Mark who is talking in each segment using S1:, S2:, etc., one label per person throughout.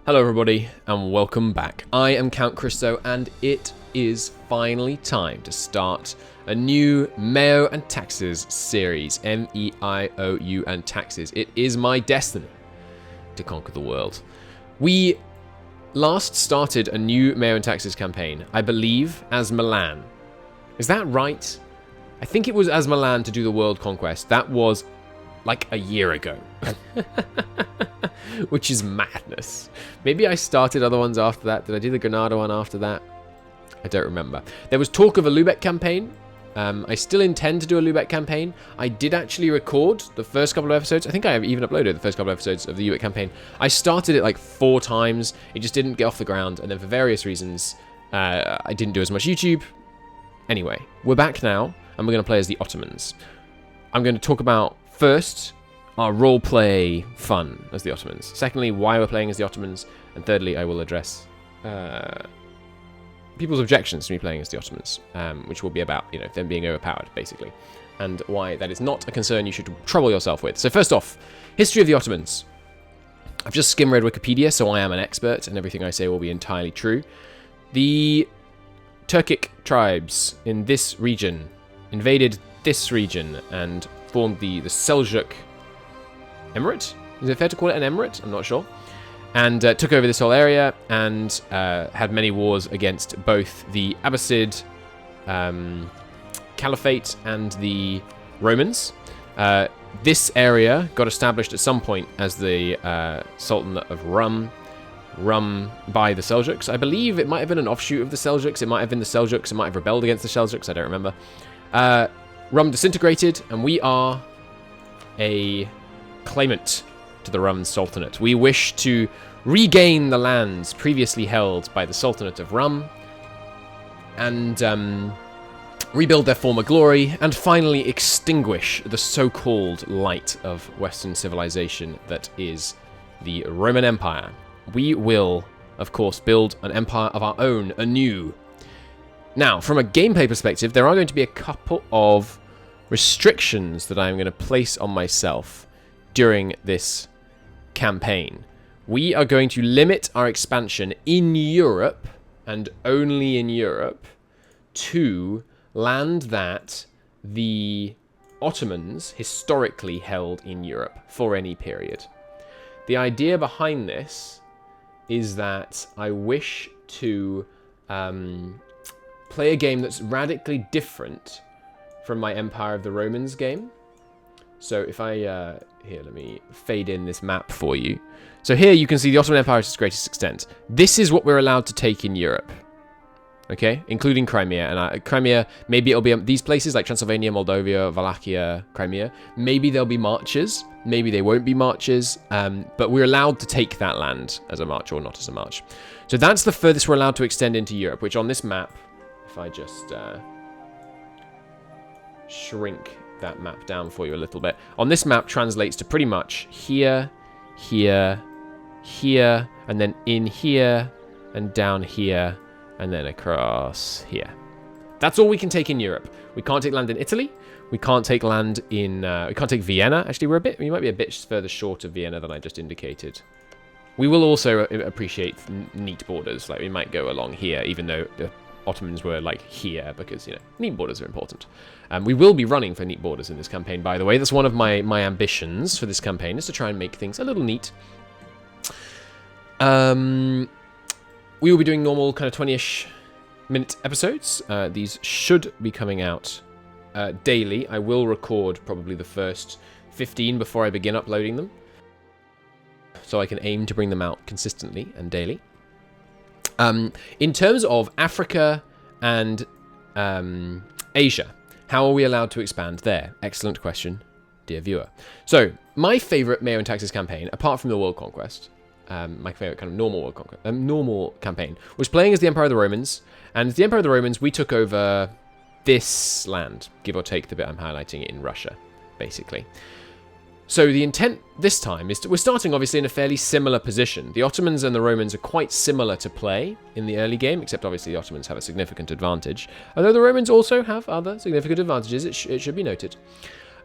S1: Hello everybody, and welcome back. I am Count Christo, and it is finally time to start a new MEIOU and Taxes series. MEIOU and Taxes. It is my destiny to conquer the world. We last started a new MEIOU and Taxes campaign, I believe, as Milan. Is that right? I think it was as Milan to do the world conquest. That was like a year ago. Which is madness. Maybe I started other ones after that. Did I do the Granada one after that? I don't remember. There was talk of a Lubeck campaign. I still intend to do a Lubeck campaign. I did actually record the first couple of episodes. I think I have even uploaded the first couple of episodes of the Lubeck campaign. I started it like 4 times. It just didn't get off the ground. And then for various reasons, I didn't do as much YouTube. Anyway, we're back now. And we're going to play as the Ottomans. I'm going to talk about, first, our roleplay fun as the Ottomans. Secondly, why we're playing as the Ottomans. And thirdly, I will address people's objections to me playing as the Ottomans, which will be about, them being overpowered, basically, and why that is not a concern you should trouble yourself with. So first off, history of the Ottomans. I've just skim-read Wikipedia, so I am an expert, and everything I say will be entirely true. The Turkic tribes in this region invaded this region and formed the Seljuk Emirate? Is it fair to call it an emirate? I'm not sure. And took over this whole area and had many wars against both the Abbasid Caliphate and the Romans. This area got established at some point as the Sultanate of Rum by the Seljuks. I believe it might have been an offshoot of the Seljuks. It might have been the Seljuks. It might have rebelled against the Seljuks. I don't remember. Rum disintegrated, and we are a claimant to the Rum Sultanate. We wish to regain the lands previously held by the Sultanate of Rum and rebuild their former glory and finally extinguish the so-called light of Western civilization that is the Roman Empire. We will, of course, build an empire of our own anew. Now, from a gameplay perspective, there are going to be a couple of restrictions that I'm going to place on myself during this campaign. We are going to limit our expansion in Europe, and only in Europe, to land that the Ottomans historically held in Europe for any period. The idea behind this is that I wish to play a game that's radically different from my Empire of the Romans game. So if I, here, let me fade in this map for you. So here you can see the Ottoman Empire to its greatest extent. This is what we're allowed to take in Europe. Okay, including Crimea. And Crimea, maybe it'll be these places like Transylvania, Moldavia, Wallachia, Crimea. Maybe there'll be marches. Maybe they won't be marches. But we're allowed to take that land as a march or not as a march. So that's the furthest we're allowed to extend into Europe, which on this map, if I just shrink that map down for you a little bit. On this map translates to pretty much here, here, here, and then in here, and down here, and then across here. That's all we can take in Europe. We can't take land in Italy. We can't take land in... we can't take Vienna. Actually, we might be a bit further short of Vienna than I just indicated. We will also appreciate neat borders. Like, we might go along here, even though the Ottomans were like here, because neat borders are important. We will be running for neat borders in this campaign, by the way. That's one of my ambitions for this campaign, is to try and make things a little neat. We will be doing normal kind of 20-ish minute episodes. These should be coming out daily. I will record probably the first 15 before I begin uploading them, so I can aim to bring them out consistently and daily. In terms of Africa and Asia, how are we allowed to expand there? Excellent question, dear viewer. So, my favourite MEIOU and Taxes campaign, apart from the World Conquest, my favourite kind of normal campaign, was playing as the Empire of the Romans. And as the Empire of the Romans, we took over this land, give or take the bit I'm highlighting in Russia, basically. So the intent this time is we're starting obviously in a fairly similar position. The Ottomans and the Romans are quite similar to play in the early game, except obviously the Ottomans have a significant advantage. Although the Romans also have other significant advantages, it should be noted.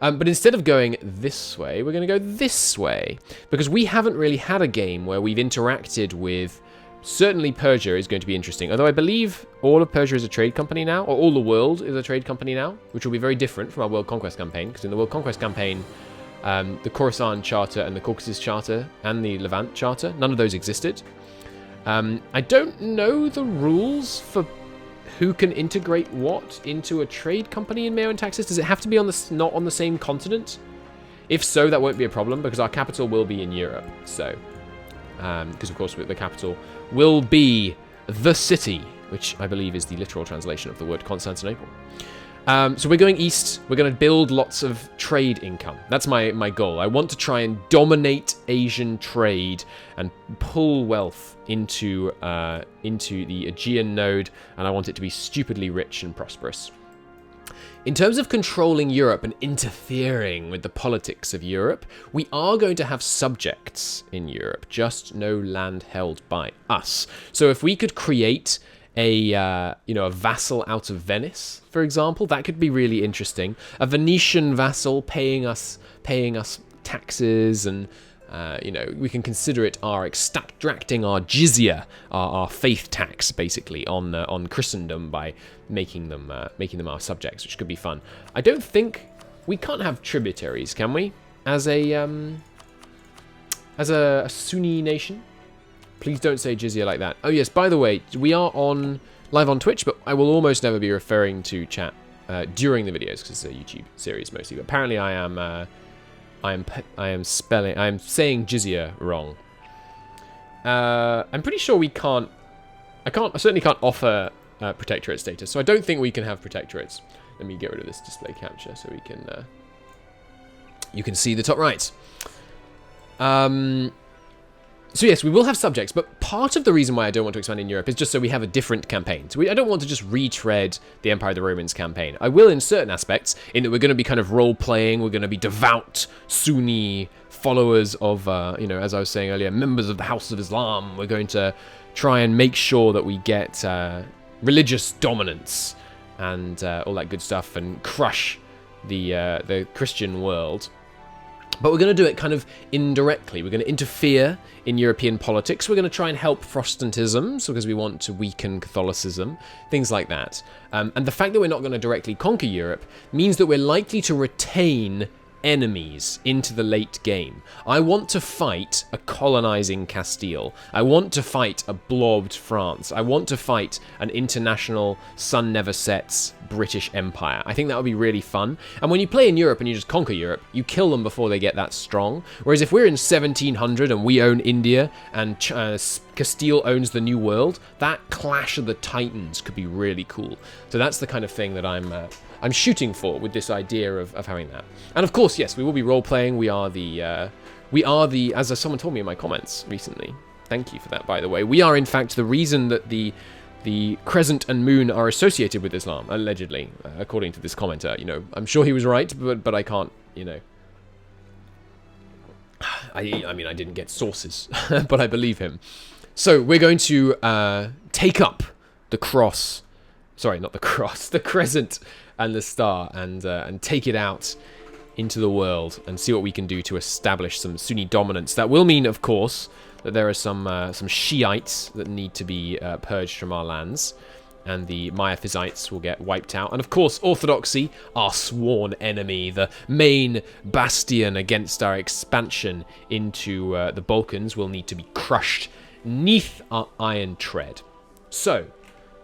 S1: But instead of going this way, we're going to go this way. Because we haven't really had a game where we've interacted with... Certainly Persia is going to be interesting. Although I believe all of Persia is a trade company now. Or all the world is a trade company now. Which will be very different from our World Conquest campaign. Because in the World Conquest campaign, the Khorasan Charter and the Caucasus Charter and the Levant Charter, none of those existed. I don't know the rules for who can integrate what into a trade company in MEIOU and Taxis. Does it have to be on not on the same continent? If so, that won't be a problem because our capital will be in Europe. So, because of course the capital will be the city, which I believe is the literal translation of the word Constantinople. So we're going east. We're going to build lots of trade income. That's my goal. I want to try and dominate Asian trade and pull wealth into the Aegean node, and I want it to be stupidly rich and prosperous. In terms of controlling Europe and interfering with the politics of Europe, we are going to have subjects in Europe, just no land held by us. So if we could create a vassal out of Venice, for example, that could be really interesting. A Venetian vassal paying us taxes, and we can consider it our extracting our jizya, our faith tax, basically on Christendom by making them our subjects, which could be fun. I don't think we can't have tributaries, can we? As a Sunni nation. Please don't say jizya like that. Oh yes, by the way, we are live on Twitch, but I will almost never be referring to chat during the videos because it's a YouTube series mostly. But apparently I am saying jizya wrong. I'm pretty sure I certainly can't offer protectorate status, so I don't think we can have protectorates. Let me get rid of this display capture so we can you can see the top right. So yes, we will have subjects, but part of the reason why I don't want to expand in Europe is just so we have a different campaign. So I don't want to just retread the Empire of the Romans campaign. I will in certain aspects, in that we're going to be kind of role-playing, we're going to be devout Sunni followers of, as I was saying earlier, members of the House of Islam. We're going to try and make sure that we get religious dominance and all that good stuff and crush the Christian world. But we're going to do it kind of indirectly. We're going to interfere in European politics. We're going to try and help Protestantism, because we want to weaken Catholicism, things like that. And the fact that we're not going to directly conquer Europe means that we're likely to retain enemies into the late game. I want to fight a colonizing Castile. I want to fight a blobbed France. I want to fight an international sun never sets British Empire. I think that would be really fun. And when you play in Europe and you just conquer Europe, you kill them before they get that strong. Whereas if we're in 1700 and we own India and Castile owns the New World, that clash of the titans could be really cool. So that's the kind of thing that I'm shooting for with this idea of having that. And of course, yes, we will be role-playing. We are the, as someone told me in my comments recently, thank you for that, by the way, we are in fact the reason that the crescent and moon are associated with Islam, allegedly, according to this commenter. I'm sure he was right, but I can't, I mean, I didn't get sources, but I believe him. So we're going to take up the cross, sorry, not the cross, the crescent and the star, and take it out into the world and see what we can do to establish some Sunni dominance. That will mean, of course, that there are some Shiites that need to be purged from our lands, and the Miaphysites will get wiped out. And of course, Orthodoxy, our sworn enemy, the main bastion against our expansion into the Balkans, will need to be crushed neath our iron tread. So,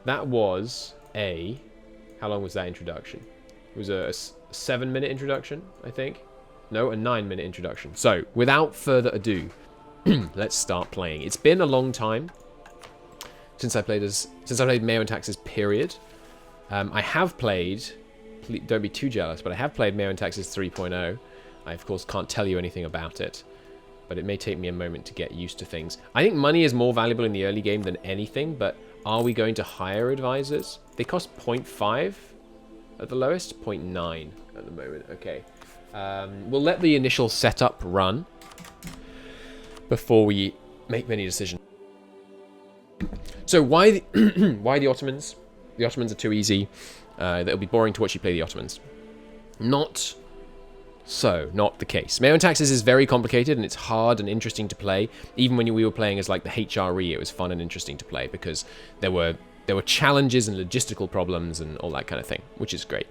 S1: that was how long was that introduction? It was a 7-minute introduction, I think. No, a 9-minute introduction. So, without further ado, let's start playing. It's been a long time since I played MEIOU and Taxis, period. I have played, don't be too jealous, but I have played MEIOU and Taxis 3.0. I, of course, can't tell you anything about it, but it may take me a moment to get used to things. I think money is more valuable in the early game than anything, but are we going to hire advisors? They cost 0.5 at the lowest, 0.9 at the moment. Okay. We'll let the initial setup run before we make many decisions. So why the Ottomans? The Ottomans are too easy. It'll be boring to watch you play the Ottomans. Not So, not the case. MEIOU Taxes is very complicated, and it's hard and interesting to play. Even when we were playing as like the HRE, it was fun and interesting to play because there were challenges and logistical problems and all that kind of thing, which is great.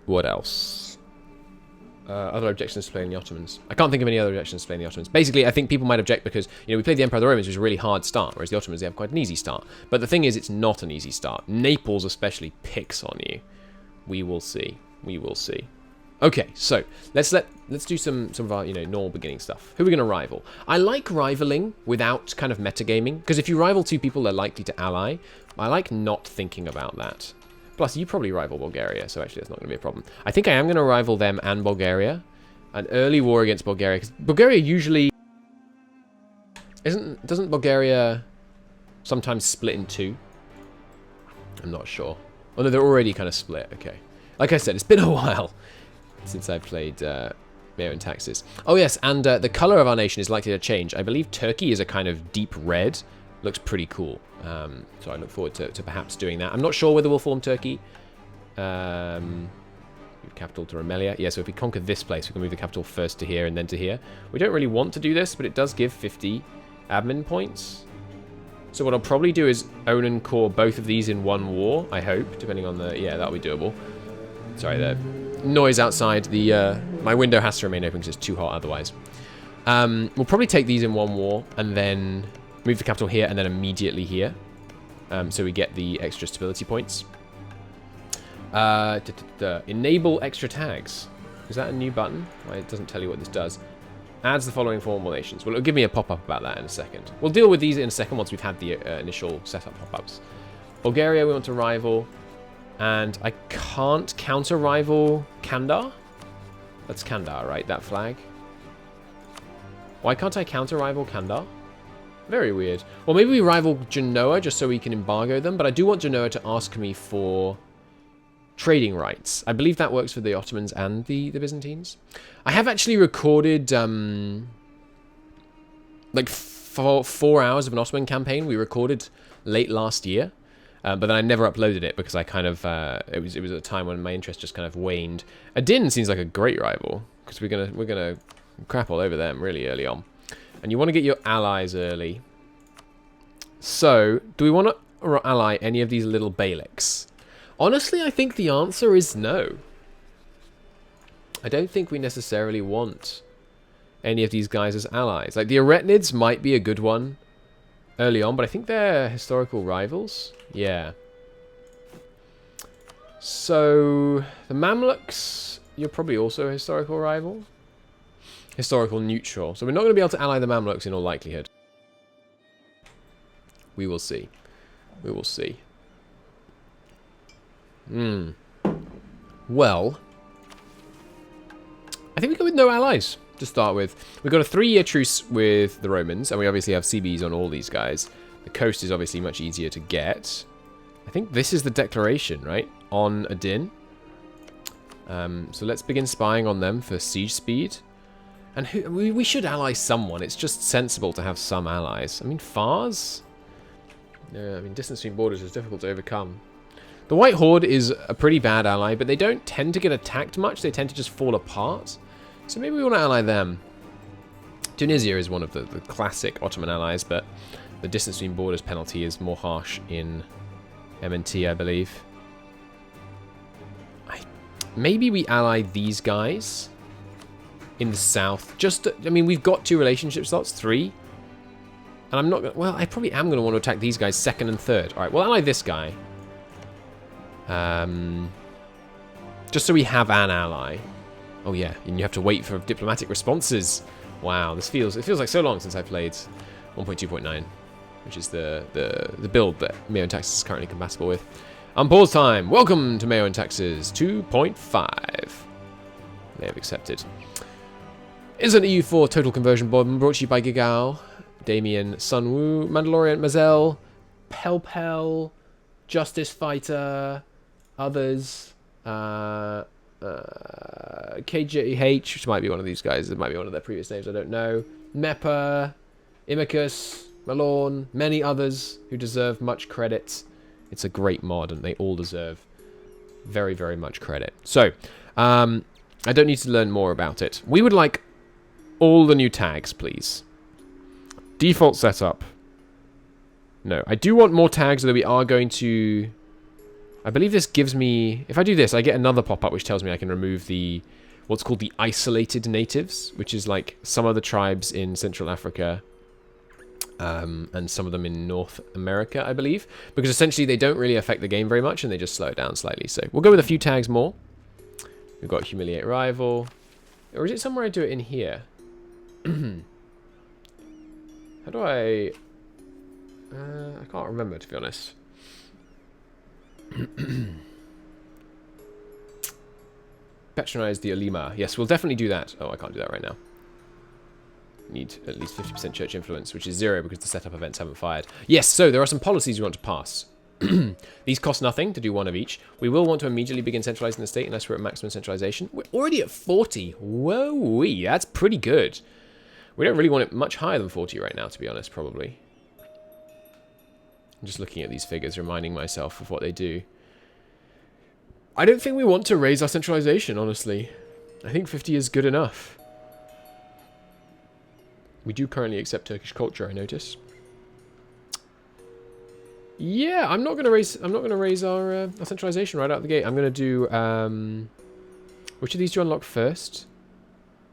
S1: What else? Other objections to playing the Ottomans. I can't think of any other objections to playing the Ottomans. Basically, I think people might object because, you know, we played the Empire of the Romans, which was a really hard start, whereas the Ottomans, they have quite an easy start. But the thing is, it's not an easy start. Naples especially picks on you. We will see. We will see. Okay, so let's do some of our, you know, normal beginning stuff. Who are we going to rival? I like rivaling without kind of metagaming, because if you rival two people, they're likely to ally. I like not thinking about that. Plus, you probably rival Bulgaria, so actually that's not going to be a problem. I think I am going to rival them and Bulgaria. An early war against Bulgaria, because Bulgaria usually... Doesn't Bulgaria sometimes split in two? I'm not sure. Oh no, they're already kind of split, okay. Like I said, it's been a while since I've played MEIOU Taxes. Oh yes, and the color of our nation is likely to change. I believe Turkey is a kind of deep red. Looks pretty cool. So I look forward to perhaps doing that. I'm not sure whether we'll form Turkey. Move capital to Romelia. Yeah, so if we conquer this place, we can move the capital first to here and then to here. We don't really want to do this, but it does give 50 admin points. So what I'll probably do is own and core both of these in one war, I hope, depending on the... Yeah, that'll be doable. Sorry, the noise outside. The my window has to remain open because it's too hot otherwise. We'll probably take these in one war and then move the capital here and then immediately here. So we get the extra stability points. Enable extra tags. Is that a new button? Well, it doesn't tell you what this does. Adds the following formable nations. Well, it'll give me a pop-up about that in a second. We'll deal with these in a second once we've had the initial setup pop-ups. Bulgaria, we want to rival. And I can't counter-rival Kandar? That's Kandar, right? That flag? Why can't I counter-rival Kandar? Very weird. Well, maybe we rival Genoa just so we can embargo them, but I do want Genoa to ask me for trading rights. I believe that works for the Ottomans and the Byzantines. I have actually recorded like 4 hours of an Ottoman campaign. We recorded late last year, but then I never uploaded it because I kind of it was at a time when my interest just kind of waned. Adin seems like a great rival because we're gonna crap all over them really early on, and you want to get your allies early. So, do we want to ally any of these little Beyliks? Honestly, I think the answer is no. I don't think we necessarily want any of these guys as allies. Like, the Aretinids might be a good one early on, but I think they're historical rivals. Yeah. So, the Mamluks, you're probably also a historical rival. Historical neutral. So we're not going to be able to ally the Mamluks in all likelihood. We will see. We will see. Well, I think we go with no allies to start with. We've got a 3-year truce with the Romans, and we obviously have CBs on all these guys. The coast is obviously much easier to get. I think this is the declaration, right? On Adin. So let's begin spying on them for siege speed. And we should ally someone. It's just sensible to have some allies. I mean, Fars? Yeah, I mean, distance between borders is difficult to overcome. The White Horde is a pretty bad ally, but they don't tend to get attacked much. They tend to just fall apart. So maybe we want to ally them. Tunisia is one of the classic Ottoman allies, but the distance between borders penalty is more harsh in MNT, I believe. Maybe we ally these guys in the south. I mean, we've got 2 relationship slots, 3. And I'm not going to... Well, I probably am going to want to attack these guys 2nd and 3rd. Alright, we'll ally this guy. Just so we have an ally. Oh yeah, and you have to wait for diplomatic responses. Wow, it feels like so long since I played 1.2.9, which is the build that MEIOU Taxes is currently compatible with. Unpause time. Welcome to MEIOU Taxes 2.5. They have accepted. Is an EU4 total conversion bomb brought to you by Gigal, Damien, Sunwoo, Mandalorian, Mazel, Pelpel, Justice Fighter, others, KJH, which might be one of these guys. It might be one of their previous names, I don't know. Meppa, Imicus, Malorn, many others who deserve much credit. It's a great mod, and they all deserve Very, very much credit. So, I don't need to learn more about it. We would like all the new tags, please. Default setup. No, I do want more tags, although we are going to... I believe this gives me... If I do this, I get another pop-up which tells me I can remove the... what's called the isolated natives, which is like some of the tribes in Central Africa and some of them in North America, I believe. Because essentially they don't really affect the game very much and they just slow it down slightly. So we'll go with a few tags more. We've got humiliate rival. Or is it somewhere I do it in here? How do I can't remember, to be honest. Patronize the Ulema. Yes, we'll definitely do that. Oh, I can't do that right now. Need at least 50% church influence, which is 0 because the setup events haven't fired. Yes, so there are some policies we want to pass. These cost nothing to do one of each. We will want to immediately begin centralizing the state unless we're at maximum centralization. We're already at 40. Whoa-wee, that's pretty good. We don't really want it much higher than 40 right now, to be honest, probably. I'm just looking at these figures, reminding myself of what they do. I don't think we want to raise our centralization, honestly. I think 50 is good enough. We do currently accept Turkish culture, I notice. Yeah, I'm not gonna raise our centralization right out the gate. I'm gonna do which of these do you unlock first?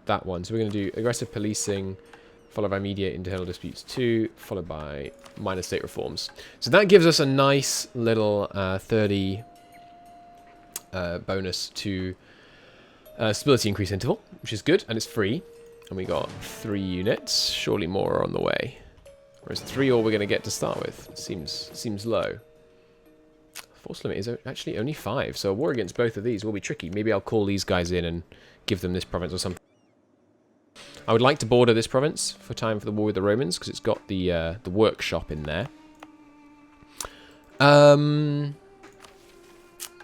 S1: That one. So we're gonna do aggressive policing, followed by mediate internal disputes 2, followed by minor state reforms. So that gives us a nice little 30 bonus to stability increase interval, which is good, and it's free. And we got 3 units. Surely more are on the way. Or is 3 all we're going to get to start with? Seems low. Force limit is actually only 5, so a war against both of these will be tricky. Maybe I'll call these guys in and give them this province or something. I would like to border this province for time for the war with the Romans, because it's got the workshop in there.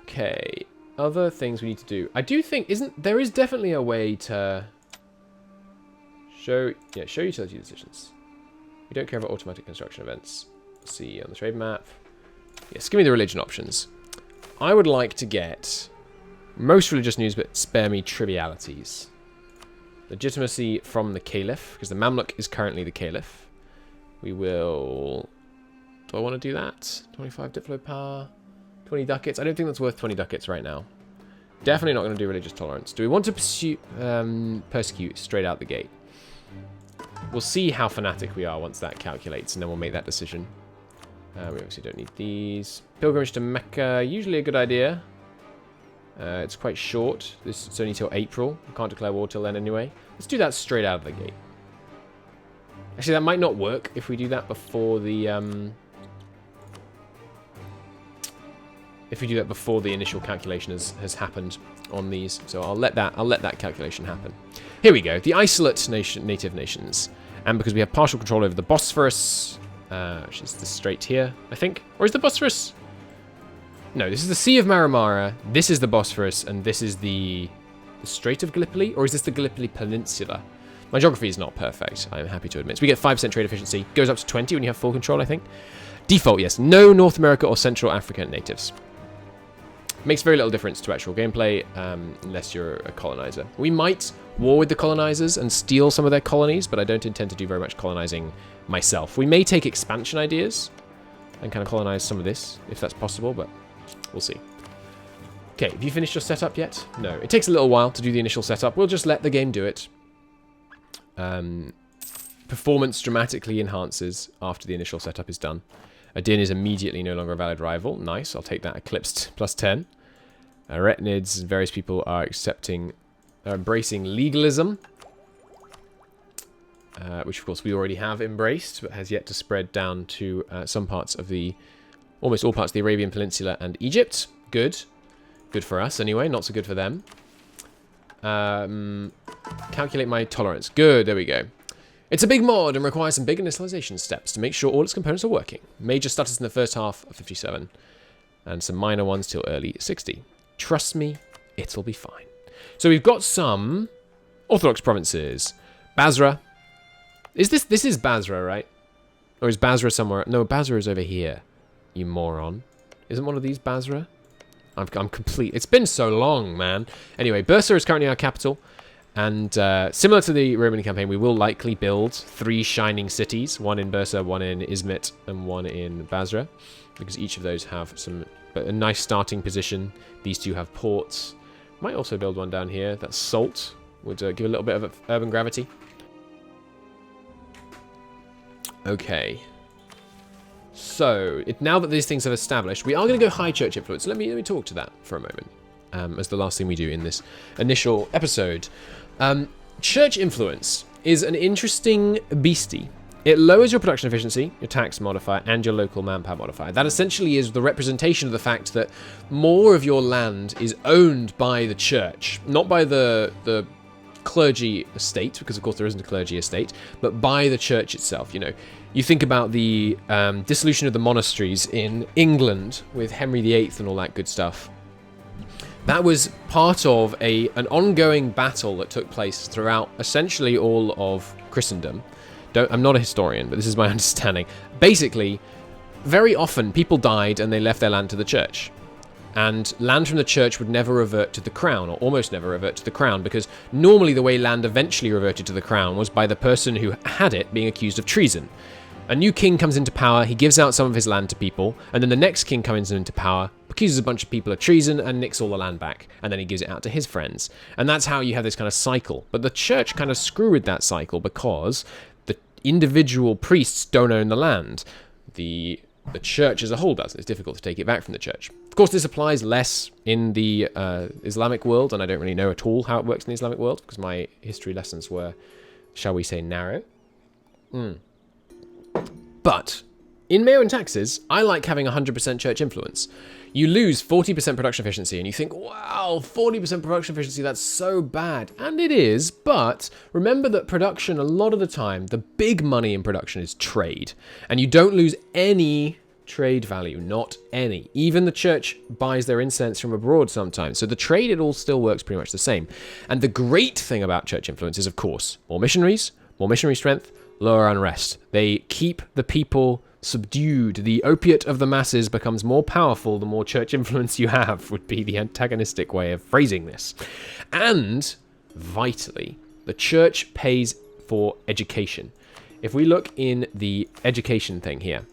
S1: Okay. Other things we need to do. I do think there is definitely a way to show utility decisions. We don't care about automatic construction events. See on the trade map. Yes, give me the religion options. I would like to get most religious news, but spare me trivialities. Legitimacy from the Caliph, because the Mamluk is currently the Caliph. We will... Do I want to do that? 25 diplo power, 20 ducats. I don't think that's worth 20 ducats right now. Definitely not going to do religious tolerance. Do we want to persecute straight out the gate? We'll see how fanatic we are once that calculates, and then we'll make that decision. We obviously don't need these. Pilgrimage to Mecca, usually a good idea. It's quite short. It's only till April. We can't declare war till then anyway. Let's do that straight out of the gate. Actually, that might not work if we do that before the initial calculation has happened on these. So I'll let that calculation happen. Here we go. The isolate native nations, and because we have partial control over the Bosphorus, which is the strait here, I think, or is the Bosphorus? No, this is the Sea of Marmara. This is the Bosphorus, and this is the Strait of Gallipoli, or is this the Gallipoli Peninsula? My geography is not perfect, I'm happy to admit. So we get 5% trade efficiency. Goes up to 20 when you have full control, I think. Default, yes. No North America or Central Africa natives. Makes very little difference to actual gameplay, unless you're a colonizer. We might war with the colonizers and steal some of their colonies, but I don't intend to do very much colonizing myself. We may take expansion ideas and kind of colonize some of this, if that's possible, but we'll see. Okay, have you finished your setup yet? No. It takes a little while to do the initial setup. We'll just let the game do it. Performance dramatically enhances after the initial setup is done. Adin is immediately no longer a valid rival. Nice, I'll take that. Eclipsed plus 10. Retinids, various people are embracing legalism. Which of course we already have embraced, but has yet to spread down to some parts of almost all parts of the Arabian Peninsula and Egypt. Good. Good for us anyway, not so good for them. Calculate my tolerance. Good, there we go. It's a big mod and requires some big initialization steps to make sure all its components are working. Major stutters in the first half of 57, and some minor ones till early 60. Trust me, it'll be fine. So we've got some Orthodox provinces. Basra. This is Basra, right? Or is Basra somewhere? No, Basra is over here, you moron. Isn't one of these Basra? I'm complete. It's been so long, man. Anyway, Bursa is currently our capital. And similar to the Roman campaign, we will likely build 3 shining cities. One in Bursa, one in Izmit, and one in Basra. Because each of those have a nice starting position. These 2 have ports. Might also build one down here. That's Salt. Would give a little bit of urban gravity. Okay. So, now that these things have established, we are going to go high church influence. Let me talk to that for a moment. As the last thing we do in this initial episode. Church influence is an interesting beastie. It lowers your production efficiency, your tax modifier, and your local manpower modifier. That essentially is the representation of the fact that more of your land is owned by the church, not by the clergy estate, because of course there isn't a clergy estate, but by the church itself. You know, you think about the dissolution of the monasteries in England with Henry VIII and all that good stuff. That was part of an ongoing battle that took place throughout essentially all of Christendom. I'm not a historian, but this is my understanding. Basically, very often people died and they left their land to the church. And land from the church would never revert to the crown, or almost never revert to the crown, because normally the way land eventually reverted to the crown was by the person who had it being accused of treason. A new king comes into power, he gives out some of his land to people, and then the next king comes into power, accuses a bunch of people of treason, and nicks all the land back, and then he gives it out to his friends. And that's how you have this kind of cycle. But the church kind of screw with that cycle because the individual priests don't own the land. The church as a whole does. It's difficult to take it back from the church. Of course, this applies less in the Islamic world, and I don't really know at all how it works in the Islamic world, because my history lessons were, shall we say, narrow. But in MEIOU and taxes, I like having 100% church influence. You lose 40% production efficiency, and you think, wow, 40% production efficiency, that's so bad. And it is, but remember that production, a lot of the time, the big money in production is trade. And you don't lose any trade value, not any. Even the church buys their incense from abroad sometimes. So the trade, it all still works pretty much the same. And the great thing about church influence is, of course, more missionary strength, lower unrest. They keep the people subdued. The opiate of the masses becomes more powerful the more church influence you have, would be the antagonistic way of phrasing this. And, vitally, the church pays for education. If we look in the education thing here,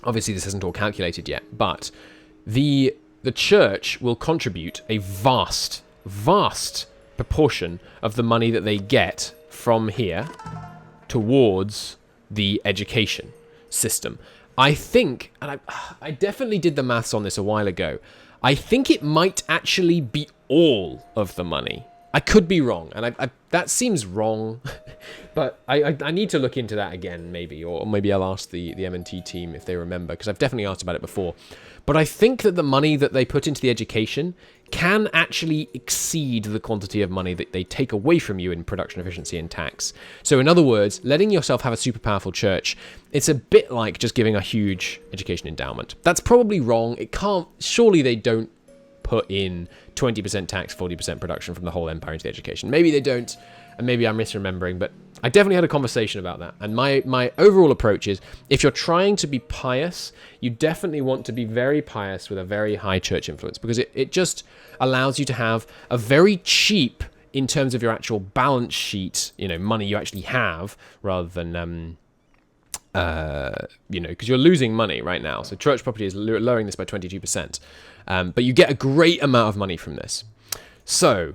S1: obviously this isn't all calculated yet, but the church will contribute a vast proportion of the money that they get from here towards the education system. I think, and I definitely did the maths on this a while ago, I think it might actually be all of the money. I could be wrong, and that seems wrong, but I need to look into that again, maybe, or maybe I'll ask the M&T team if they remember, because I've definitely asked about it before. But I think that the money that they put into the education can actually exceed the quantity of money that they take away from you in production efficiency and tax. So in other words, letting yourself have a super powerful church, it's a bit like just giving a huge education endowment. That's probably wrong. It can't, surely they don't put in 20% tax, 40% production from the whole empire into the education. Maybe they don't, and maybe I'm misremembering, but I definitely had a conversation about that. And my overall approach is, if you're trying to be pious, you definitely want to be very pious with a very high church influence, because it just allows you to have a very cheap, in terms of your actual balance sheet, money you actually have, rather than, because you're losing money right now. So church property is lowering this by 22%. But you get a great amount of money from this. So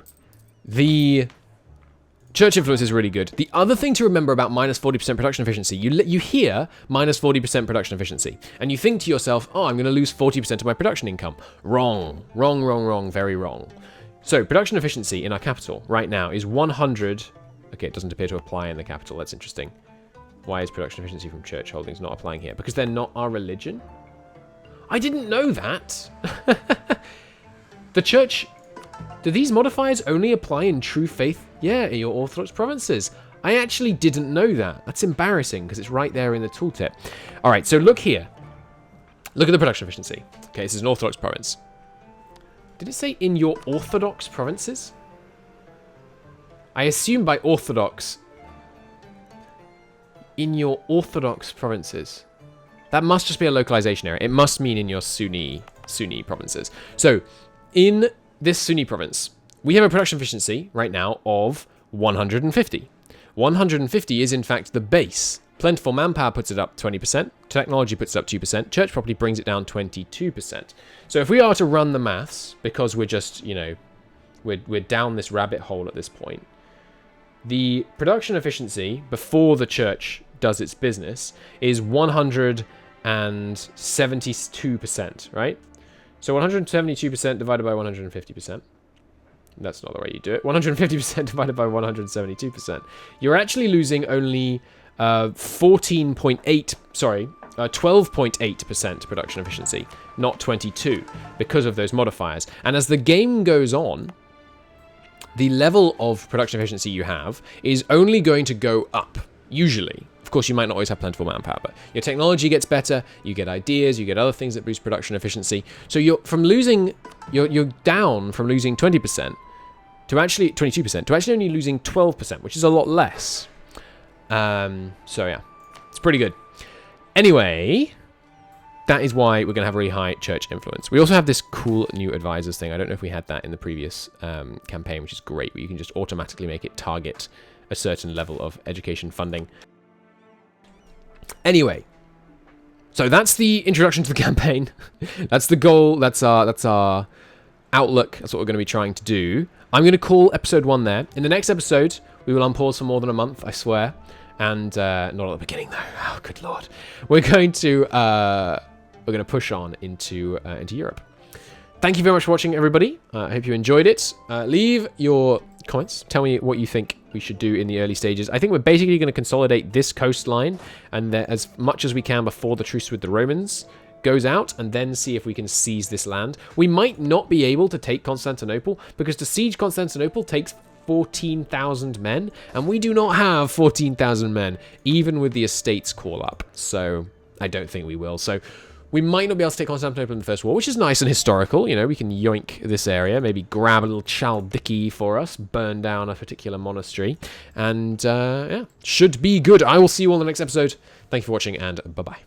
S1: the church influence is really good. The other thing to remember about minus 40% production efficiency, you hear minus 40% production efficiency, and you think to yourself, oh, I'm going to lose 40% of my production income. Wrong, very wrong. So production efficiency in our capital right now is 100. Okay, it doesn't appear to apply in the capital. That's interesting. Why is production efficiency from church holdings not applying here? Because they're not our religion? I didn't know that. The church... Do these modifiers only apply in true faith? Yeah, in your Orthodox provinces. I actually didn't know that. That's embarrassing, because it's right there in the tooltip. All right, so look here. Look at the production efficiency. Okay, this is an Orthodox province. Did it say in your Orthodox provinces? I assume by Orthodox... In your Orthodox provinces. That must just be a localization error. It must mean in your Sunni provinces. So, in this Sunni province, we have a production efficiency right now of 150. 150 is in fact the base. Plentiful manpower puts it up 20%, technology puts it up 2%, church property brings it down 22%. So if we are to run the maths, because we're just, you know, we're down this rabbit hole at this point, the production efficiency before the church does its business is 172%, right? So 172% divided by 150%. That's not the way you do it. 150% divided by 172%. You're actually losing only 12.8% production efficiency, not 22, because of those modifiers. And as the game goes on, the level of production efficiency you have is only going to go up, usually. Of course, you might not always have plentiful manpower, but your technology gets better, you get ideas, you get other things that boost production efficiency. So you're down from losing 20% to actually 22% to actually only losing 12%, which is a lot less. So yeah, it's pretty good. Anyway, that is why we're going to have really high church influence. We also have this cool new advisors thing. I don't know if we had that in the previous campaign, which is great, where you can just automatically make it target a certain level of education funding. Anyway, so that's the introduction to the campaign. That's the goal. That's our outlook. That's what we're going to be trying to do. I'm going to call episode 1 there. In the next episode, we will unpause for more than a month, I swear. And not at the beginning though. Oh, good lord. We're going to push on into Europe. Thank you very much for watching, everybody. I hope you enjoyed it. Leave your comments. Tell me what you think we should do in the early stages. I think we're basically going to consolidate this coastline and as much as we can before the truce with the Romans goes out, and then see if we can seize this land. We might not be able to take Constantinople, because to siege Constantinople takes 14,000 men, and we do not have 14,000 men, even with the estates call up. So I don't think we will. So we might not be able to take Constantinople in the First War, which is nice and historical. You know, we can yoink this area, maybe grab a little Chaldiki for us, burn down a particular monastery, and yeah, should be good. I will see you all in the next episode. Thank you for watching, and bye-bye.